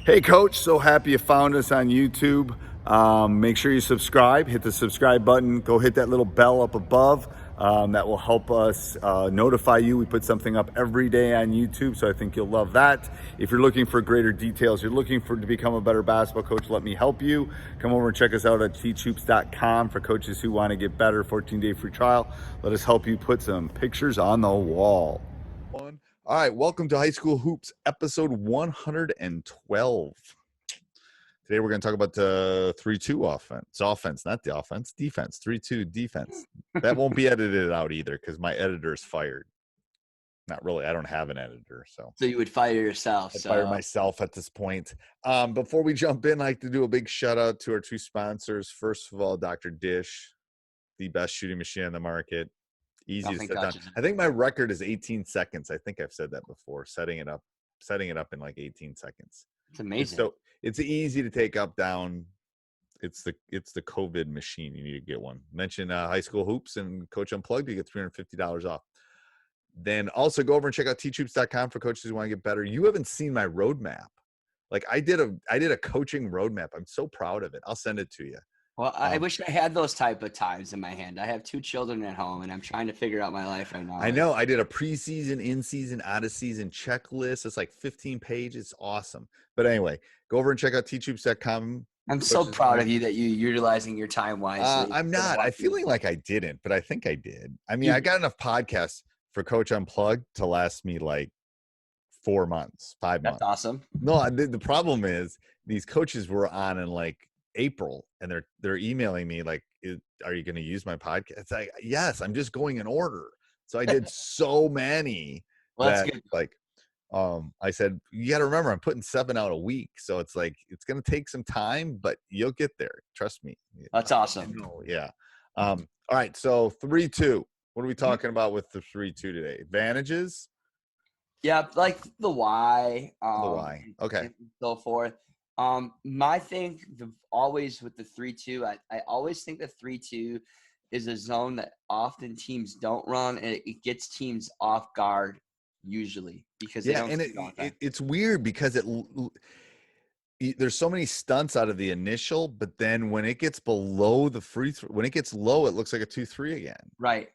Hey, Coach, so happy you found us on YouTube. Make sure you subscribe, hit the subscribe button, go hit that little bell up above. That will help us notify you. We put something up every day on YouTube, so I think you'll love that. If you're looking for greater details, you're looking to become a better basketball coach, let me help you. Come over and check us out at teachhoops.com for coaches who want to get better, 14-day free trial. Let us help you put some pictures on the wall. All right, welcome to High School Hoops, episode 112. Today we're going to talk about the 3-2 offense, not the offense, defense, 3-2 defense. That won't be edited out either because my editor's fired. Not really. I don't have an editor, so you would fire yourself. I'd fire myself at this point. Before we jump in, I'd like to do a big shout out to our two sponsors. First of all, Dr. Dish, the best shooting machine on the market. Easy to set down. I think my record is 18 seconds. I think I've said that before. Setting it up in like 18 seconds. It's amazing. So it's easy to take up, down. It's the COVID machine. You need to get one. Mention High School Hoops and Coach Unplugged. You get $350 off. Then also go over and check out teachhoops.com for coaches who want to get better. You haven't seen my roadmap. Like I did a coaching roadmap. I'm so proud of it. I'll send it to you. Well, I wish I had those type of times in my hand. I have 2 children at home, and I'm trying to figure out my life right now. I know. I did a preseason, in-season, out-of-season checklist. It's like 15 pages. It's awesome. But anyway, go over and check out teachhoops.com. I'm so proud of you that you're utilizing your time wisely. I'm not. I'm feeling like I didn't, but I think I did. I mean, I got enough podcasts for Coach Unplugged to last me like 4 months, 5 months. That's awesome. No, the problem is these coaches were on in like April, and they're emailing me like, are you going to use my podcast? It's like, yes, I'm just going in order. So I did so many. Well, that's good. Like, I said, you got to remember, I'm putting 7 out a week. So it's like, it's going to take some time, but you'll get there. Trust me. That's awesome. Yeah. All right. So 3-2. What are we talking about with the 3-2 today? Advantages? Yeah, like the why. The why. Okay. And so forth. My thing always with the 3-2, I always think the 3-2 is a zone that often teams don't run, and it gets teams off guard usually because they don't. And it's weird because there's so many stunts out of the initial, but then when it gets below the free throw, when it gets low, it looks like a 2-3 again. Right.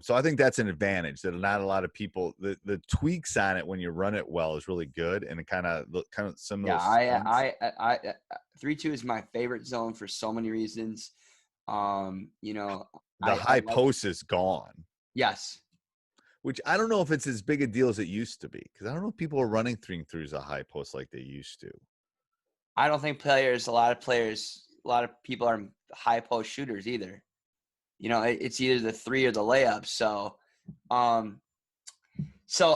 So I think that's an advantage that not a lot of people, the tweaks on it when you run it well is really good, and it kind of some of those. I 3-2 is my favorite zone for so many reasons. The high post is gone. Yes. Which I don't know if it's as big a deal as it used to be, because I don't know if people are running throughs a high post like they used to. I don't think a lot of people are high post shooters either. It's either the 3 or the layup. So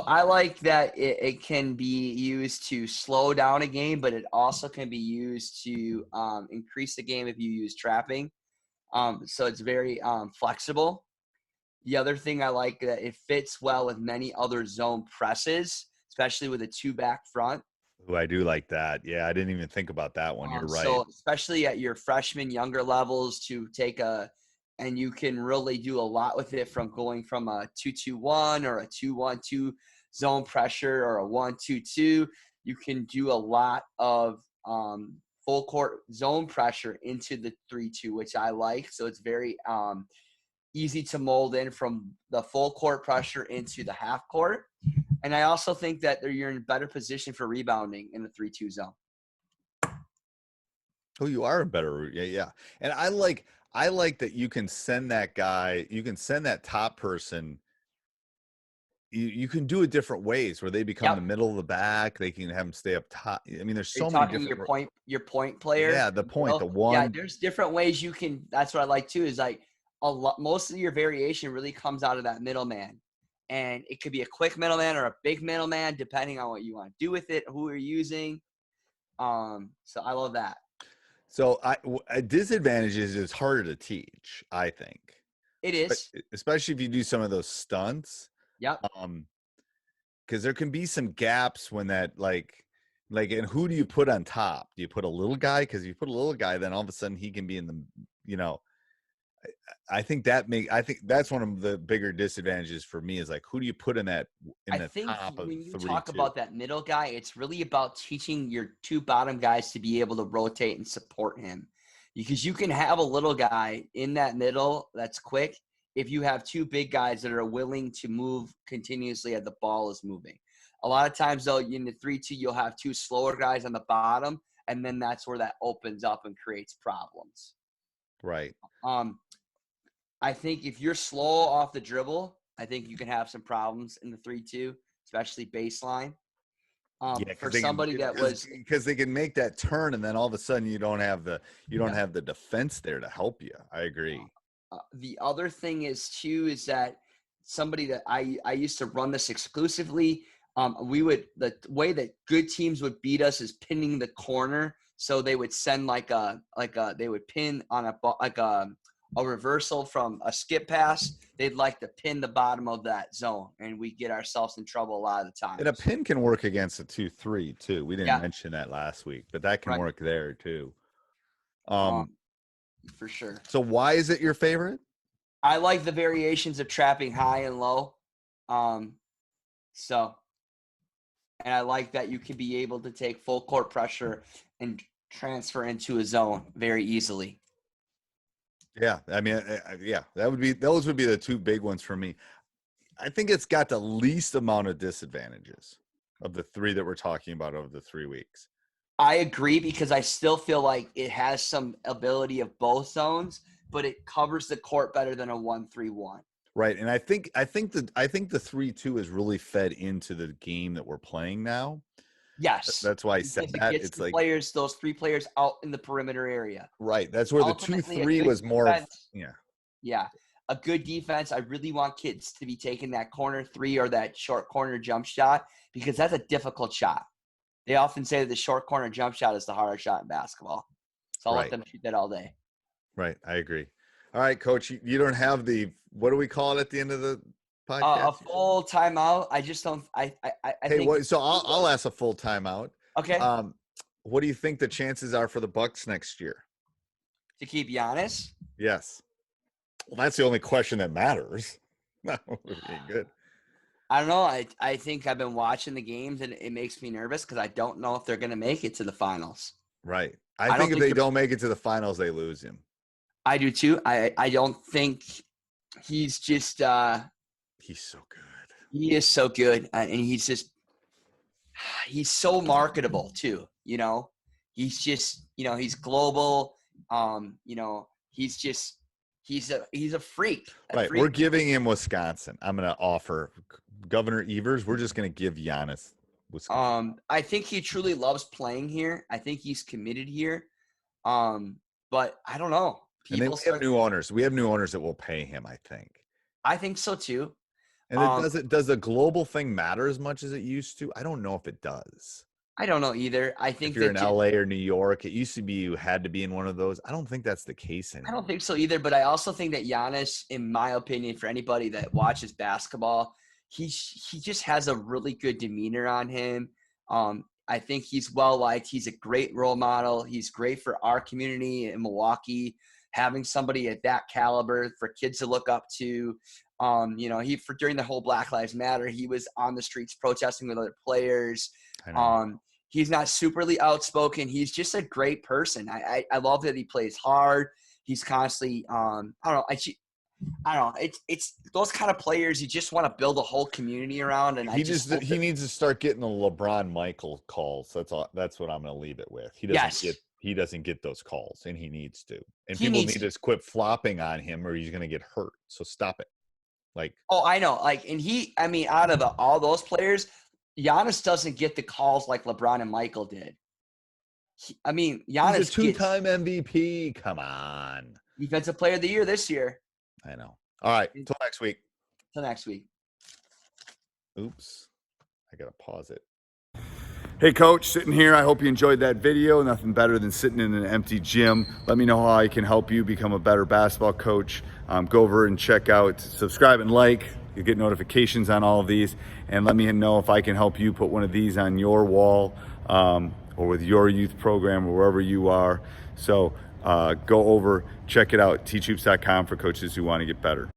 I like that it can be used to slow down a game, but it also can be used to increase the game if you use trapping. So it's very flexible. The other thing I like that it fits well with many other zone presses, especially with a 2 back front. Oh, I do like that. Yeah, I didn't even think about that one. You're right. So especially at your freshman, younger levels, and you can really do a lot with it from going from a 2-2-1 or a 2-1-2 zone pressure or a 1-2-2. You can do a lot of full court zone pressure into the 3-2, which I like. So it's very easy to mold in from the full court pressure into the half court. And I also think that you're in a better position for rebounding in the 3-2 zone. Oh, you are a better. Yeah. And I like that you can send that guy, you can send that top person. You can do it different ways where they become the middle of the back. They can have them stay up top. I mean, there's so many different. Your point player. Yeah, the point, the one. Yeah, there's different ways you can. That's what I like too. Is like most of your variation really comes out of that middleman, and it could be a quick middleman or a big middleman depending on what you want to do with it, who you're using. So I love that. So a disadvantage is it's harder to teach, I think. It is. Especially if you do some of those stunts. Yep. Because there can be some gaps when that like, and who do you put on top? Do you put a little guy? Because if you put a little guy, then all of a sudden he can be in the, I think that's one of the bigger disadvantages for me is like, who do you put in that I the think top of when you 3, talk 2? about that middle guy, it's really about teaching your two bottom guys to be able to rotate and support him. Because you can have a little guy in that middle that's quick if you have two big guys that are willing to move continuously as the ball is moving. A lot of times, though, in the 3-2, you'll have two slower guys on the bottom, and then that's where that opens up and creates problems. Right. I think if you're slow off the dribble, I think you can have some problems in the 3-2, especially baseline. Yeah, For somebody that was because they can make that turn, and then all of a sudden you don't have the defense there to help you. I agree. The other thing is too is that somebody that I used to run this exclusively. The way that good teams would beat us is pinning the corner. So they would send they would pin on a reversal from a skip pass. They'd like to pin the bottom of that zone, and we get ourselves in trouble a lot of the time. And a pin can work against a 2-3 too. We didn't Yeah. mention that last week, but that can Right. work there too. For sure. So why is it your favorite? I like the variations of trapping high and low. And I like that you can be able to take full court pressure and transfer into a zone very easily. Yeah, I mean, yeah, those would be the two big ones for me. I think it's got the least amount of disadvantages of the three that we're talking about over the 3 weeks. I agree because I still feel like it has some ability of both zones, but it covers the court better than a 1-3-1. Right, and I think the 3-2 is really fed into the game that we're playing now. Yes, that's why I said that. It's like those 3 players out in the perimeter area. Right, that's where Ultimately, the 2-3 was more. Defense, yeah, yeah. A good defense. I really want kids to be taking that corner 3 or that short corner jump shot because that's a difficult shot. They often say that the short corner jump shot is the hardest shot in basketball. So I'll let them shoot that all day. Right, I agree. All right, Coach, you don't have what do we call it at the end of the podcast? A full timeout. I just don't. I think. So I'll ask a full timeout. Okay. What do you think the chances are for the Bucks next year? To keep Giannis? Yes. Well, that's the only question that matters. No, good. I don't know. I think I've been watching the games, and it makes me nervous because I don't know if they're going to make it to the finals. Right. I think if they don't make it to the finals, they lose him. I do too. I don't think he's just he's so good. He is so good. And he's so marketable too. He's just, he's global. He's a freak. Right. We're giving him Wisconsin. I'm going to offer Governor Evers. We're just going to give Giannis Wisconsin. I think he truly loves playing here. I think he's committed here. But I don't know. And then we have new owners. We have new owners that will pay him, I think. I think so too. And does the global thing matter as much as it used to? I don't know if it does. I don't know either. I think if you're in LA or New York, it used to be you had to be in one of those. I don't think that's the case anymore. I don't think so either, but I also think that Giannis, in my opinion, for anybody that watches basketball, he just has a really good demeanor on him. I think he's well liked. He's a great role model. He's great for our community in Milwaukee. Having somebody at that caliber for kids to look up to. During the whole Black Lives Matter, he was on the streets protesting with other players. He's not superly outspoken. He's just a great person. I love that he plays hard. He's constantly I don't know. It's those kind of players you just want to build a whole community around. And he needs to start getting the LeBron Michael calls. That's all. That's what I'm going to leave it with. He doesn't get those calls, and he needs to. And people need to quit flopping on him, or he's going to get hurt. So stop it. I know. Out of all those players, Giannis doesn't get the calls like LeBron and Michael did. Giannis he's a two-time MVP. Come on. Defensive Player of the Year this year. I know. All right. Until next week. Oops. I got to pause it. Hey, Coach, sitting here. I hope you enjoyed that video. Nothing better than sitting in an empty gym. Let me know how I can help you become a better basketball coach. Go over and check out, subscribe and like. You get notifications on all of these. And let me know if I can help you put one of these on your wall or with your youth program or wherever you are. So go over, check it out, teachhoops.com for coaches who want to get better.